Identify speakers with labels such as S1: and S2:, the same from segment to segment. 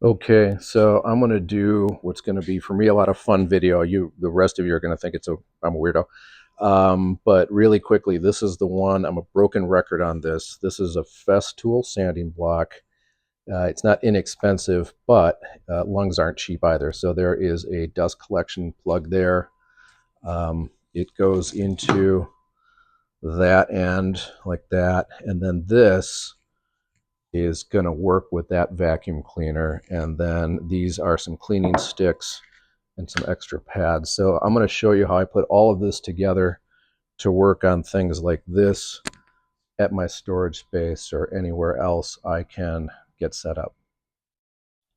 S1: Okay, so I'm gonna do what's gonna be for me a lot of fun video. The rest of you are gonna think I'm a weirdo. But really quickly, this is the one. I'm a broken record on this. This is a Festool sanding block. It's not inexpensive, but lungs aren't cheap either. So there is a dust collection plug there. It goes into that end like that, and then this is going to work with that vacuum cleaner. And then these are some cleaning sticks and some extra pads. So I'm going to show you how I put all of this together to work on things like this at my storage space or anywhere else I can get set up.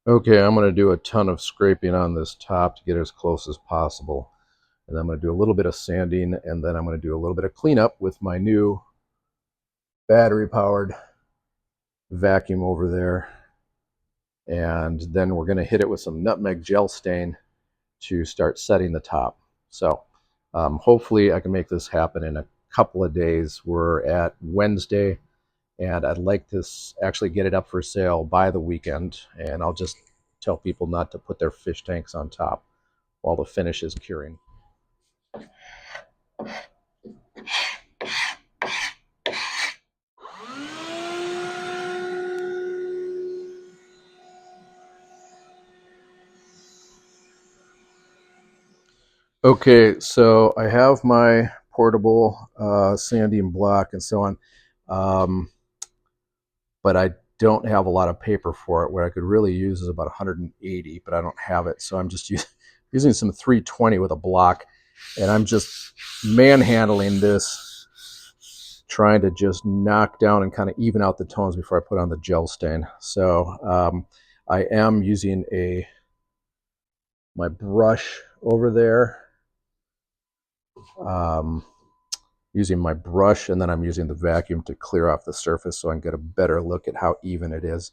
S1: Okay, I'm going to do a ton of scraping on this top to get as close as possible. And I'm going to do a little bit of sanding, and then I'm going to do a little bit of cleanup with my new battery powered vacuum over there. And then we're going to hit it with some nutmeg gel stain to start setting the top. So hopefully I can make this happen in a couple of days. We're at Wednesday, and I'd like to actually get it up for sale by the weekend. And I'll just tell people not to put their fish tanks on top while the finish is curing. Okay, so I have my portable sanding block and so on, but I don't have a lot of paper for it. What I could really use is about 180, but I don't have it, so I'm just using some 320 with a block, and I'm just manhandling this, trying to just knock down and kind of even out the tones before I put on the gel stain. So I am using my brush over there. Using my brush, and then I'm using the vacuum to clear off the surface so I can get a better look at how even it is.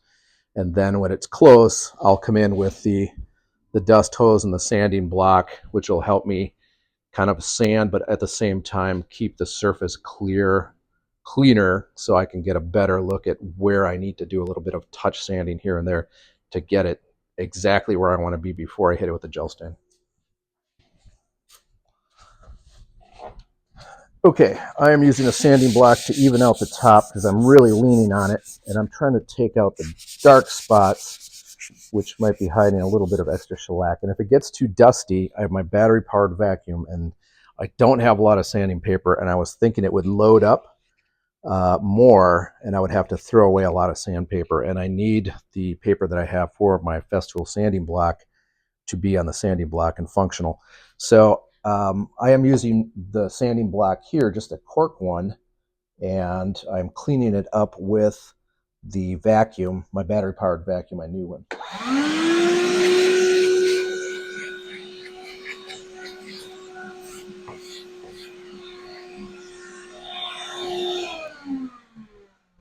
S1: And then when it's close, I'll come in with the dust hose and the sanding block, which will help me kind of sand, but at the same time keep the surface cleaner, so I can get a better look at where I need to do a little bit of touch sanding here and there to get it exactly where I want to be before I hit it with the gel stain. Okay, I am using a sanding block to even out the top because I'm really leaning on it, and I'm trying to take out the dark spots, which might be hiding a little bit of extra shellac. And if it gets too dusty, I have my battery powered vacuum, and I don't have a lot of sanding paper, and I was thinking it would load up more, and I would have to throw away a lot of sandpaper, and I need the paper that I have for my Festool sanding block to be on the sanding block and functional. So I am using the sanding block here, just a cork one, and I'm cleaning it up with the vacuum, my battery powered vacuum, my new one.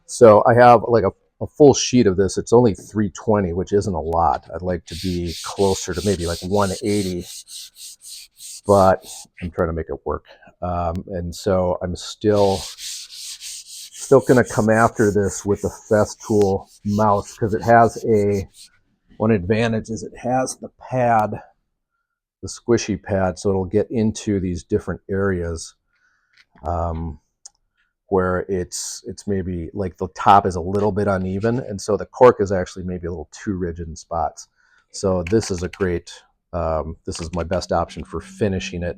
S1: So I have like a full sheet of this. It's only 320, which isn't a lot. I'd like to be closer to maybe like 180, but I'm trying to make it work. And so I'm still going to come after this with the Festool mouse because it has one advantage is it has the pad, the squishy pad, so it'll get into these different areas where it's maybe like the top is a little bit uneven, and so the cork is actually maybe a little too rigid in spots. So this is a great, this is my best option for finishing it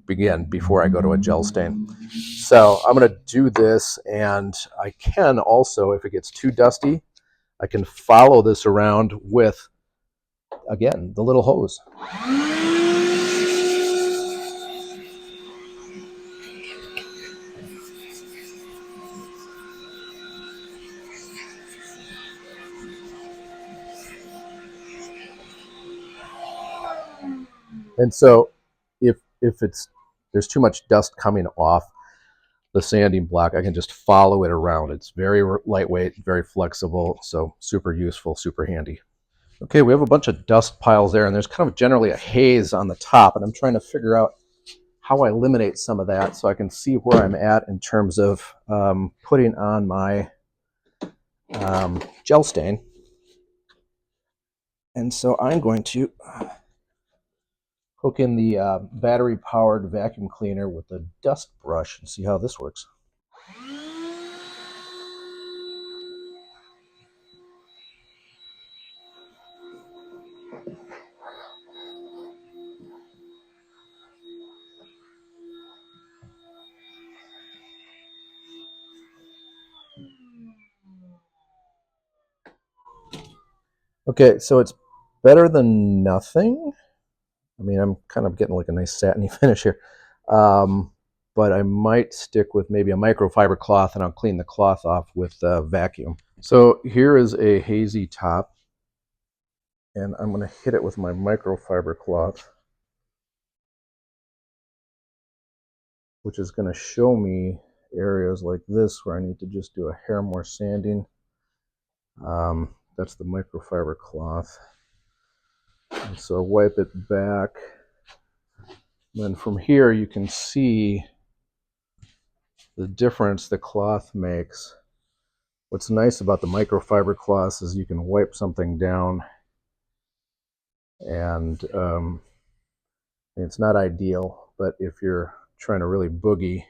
S1: again before I go to a gel stain. So I'm going to do this, and I can also, if it gets too dusty, I can follow this around with, again, the little hose. And so if there's too much dust coming off the sanding block, I can just follow it around. It's very lightweight, very flexible, so super useful, super handy. Okay, we have a bunch of dust piles there, and there's kind of generally a haze on the top, and I'm trying to figure out how I eliminate some of that so I can see where I'm at in terms of putting on my gel stain. And so I'm going to hook in the battery-powered vacuum cleaner with a dust brush and see how this works. Okay, so it's better than nothing. I mean, I'm kind of getting like a nice satiny finish here. But I might stick with maybe a microfiber cloth, and I'll clean the cloth off with vacuum. So here is a hazy top, and I'm going to hit it with my microfiber cloth, which is going to show me areas like this where I need to just do a hair more sanding. That's the microfiber cloth. And so wipe it back. And then from here you can see the difference the cloth makes. What's nice about the microfiber cloths is you can wipe something down, and it's not ideal, but if you're trying to really boogie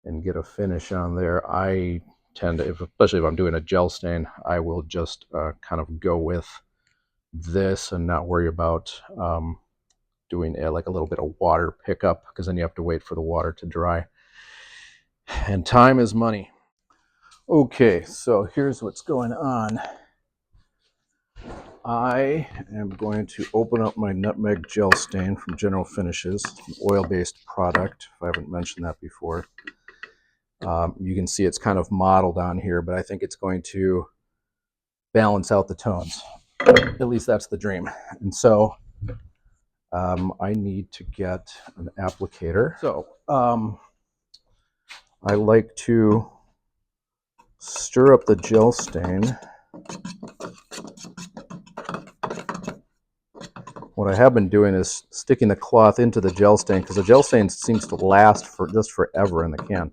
S1: and get a finish on there, I tend to, especially if I'm doing a gel stain, I will just kind of go with this and not worry about doing like a little bit of water pickup, because then you have to wait for the water to dry. And time is money. Okay, so here's what's going on. I am going to open up my nutmeg gel stain from General Finishes, an oil-based product, if I haven't mentioned that before. You can see it's kind of modeled on here, but I think it's going to balance out the tones. At least that's the dream. And so I need to get an applicator. So I like to stir up the gel stain. What I have been doing is sticking the cloth into the gel stain, because the gel stain seems to last for just forever in the can.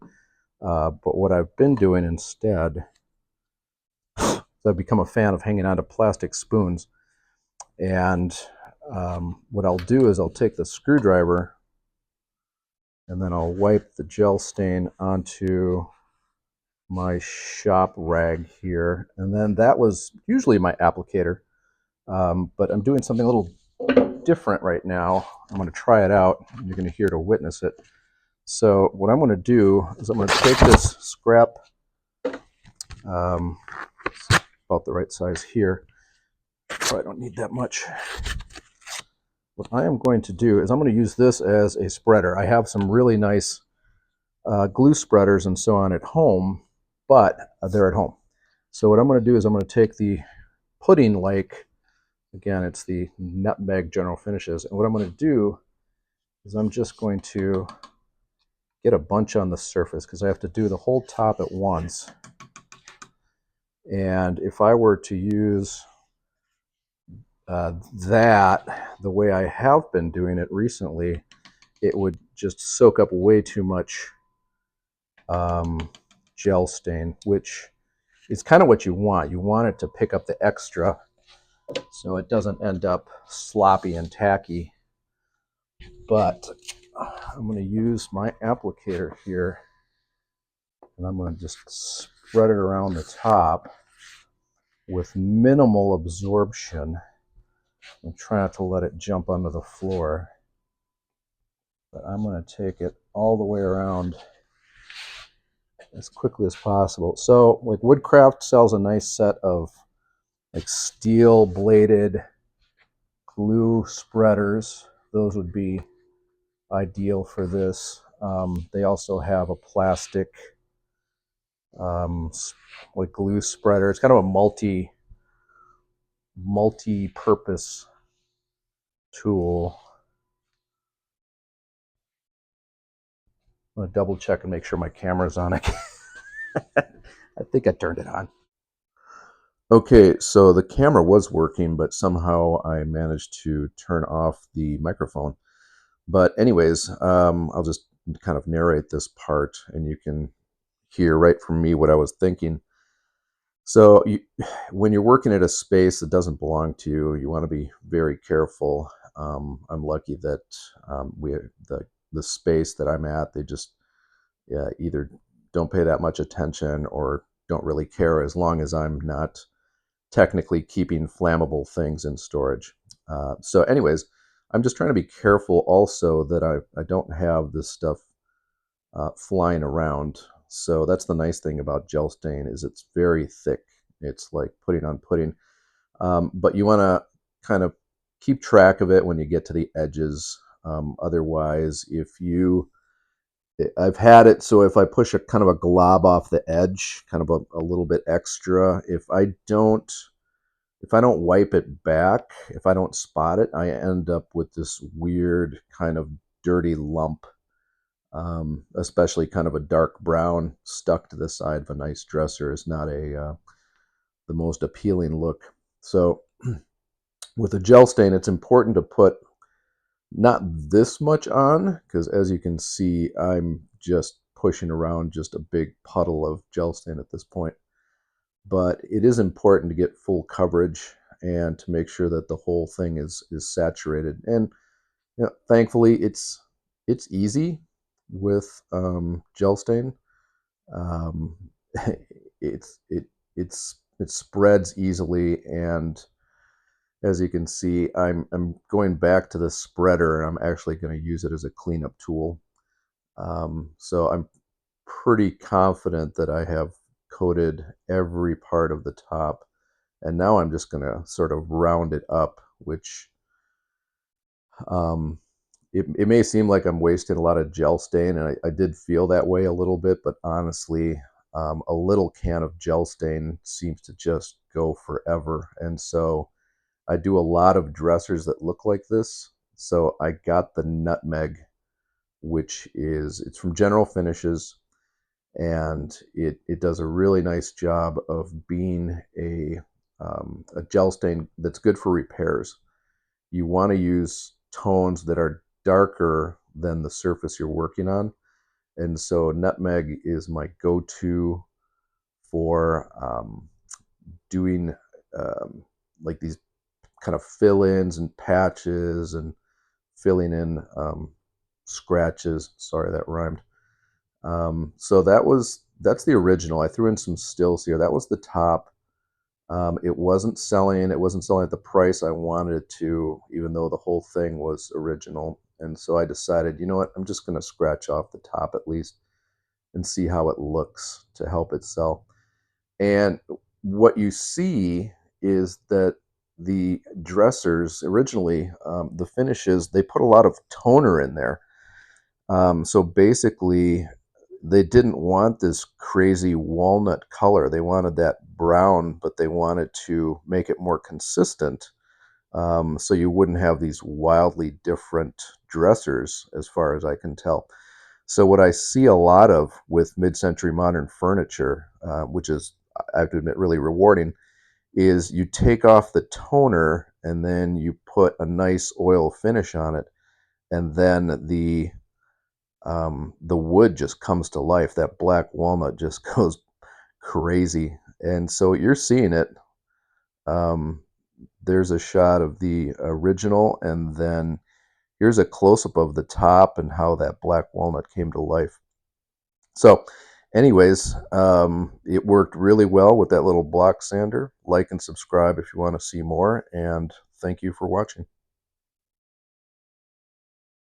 S1: But what I've been doing instead is I've become a fan of hanging onto plastic spoons. And what I'll do is I'll take the screwdriver and then I'll wipe the gel stain onto my shop rag here. And then that was usually my applicator. But I'm doing something a little different right now. I'm going to try it out, and you're going to hear to witness it. So what I'm going to do is I'm going to take this scrap, about the right size here. So I don't need that much. What I am going to do is I'm going to use this as a spreader. I have some really nice glue spreaders and so on at home, but they're at home. So what I'm going to do is I'm going to take the pudding-like, again, it's the Nutmeg General Finishes, and what I'm going to do is I'm just going to get a bunch on the surface, because I have to do the whole top at once. And if I were to use that the way I have been doing it recently, it would just soak up way too much gel stain, which is kind of what you want. You want it to pick up the extra so it doesn't end up sloppy and tacky. But I'm going to use my applicator here, and I'm going to just spread it around the top with minimal absorption and try not to let it jump onto the floor. But I'm going to take it all the way around as quickly as possible. So like Woodcraft sells a nice set of like steel bladed glue spreaders. Those would be ideal for this. They also have a plastic like glue spreader. It's kind of a multi-purpose tool. I'm going to double check and make sure my camera's on. I think I turned it on. Okay, so the camera was working, but somehow I managed to turn off the microphone. But anyways, I'll just kind of narrate this part, and you can hear right from me what I was thinking. So when you're working at a space that doesn't belong to you, you want to be very careful. I'm lucky that we the space that I'm at, they just either don't pay that much attention or don't really care as long as I'm not technically keeping flammable things in storage. So, anyways, I'm just trying to be careful also that I don't have this stuff flying around. So that's the nice thing about gel stain is it's very thick. It's like putting on pudding. But you want to kind of keep track of it when you get to the edges. Otherwise, if you I've had it so if I push a kind of a glob off the edge, kind of a little bit extra, if I don't wipe it back, if I don't spot it, I end up with this weird kind of dirty lump, especially kind of a dark brown stuck to the side of a nice dresser is not the most appealing look. So with a gel stain, it's important to put not this much on because as you can see, I'm just pushing around just a big puddle of gel stain at this point. But it is important to get full coverage and to make sure that the whole thing is saturated. And thankfully, it's easy with gel stain. Um, it spreads easily, and as you can see, I'm going back to the spreader, and I'm actually going to use it as a cleanup tool. So I'm pretty confident that I have coated every part of the top. And now I'm just going to sort of round it up, which um, it may seem like I'm wasting a lot of gel stain, and I did feel that way a little bit, but honestly, a little can of gel stain seems to just go forever. And so I do a lot of dressers that look like this. So I got the nutmeg, which it's from General Finishes, and it does a really nice job of being a gel stain that's good for repairs. You want to use tones that are darker than the surface you're working on, and so nutmeg is my go-to for doing um, like these kind of fill-ins and patches and filling in scratches. Sorry, that rhymed. So that's the original. I threw in some stills here. That was the top. It wasn't selling. It wasn't selling at the price I wanted it to, even though the whole thing was original. And so I decided, you know what? I'm just going to scratch off the top at least and see how it looks to help it sell. And what you see is that the dressers originally, the finishes, they put a lot of toner in there. So basically, they didn't want this crazy walnut color. They wanted that brown, but they wanted to make it more consistent, so you wouldn't have these wildly different dressers, as far as I can tell. So what I see a lot of with mid-century modern furniture, which is, I have to admit, really rewarding, is you take off the toner and then you put a nice oil finish on it, and then the wood just comes to life. That black walnut just goes crazy. And so you're seeing it. Um, there's a shot of the original, and then here's a close up of the top and how that black walnut came to life. So, anyways, it worked really well with that little block sander. Like and subscribe if you want to see more, and thank you for watching.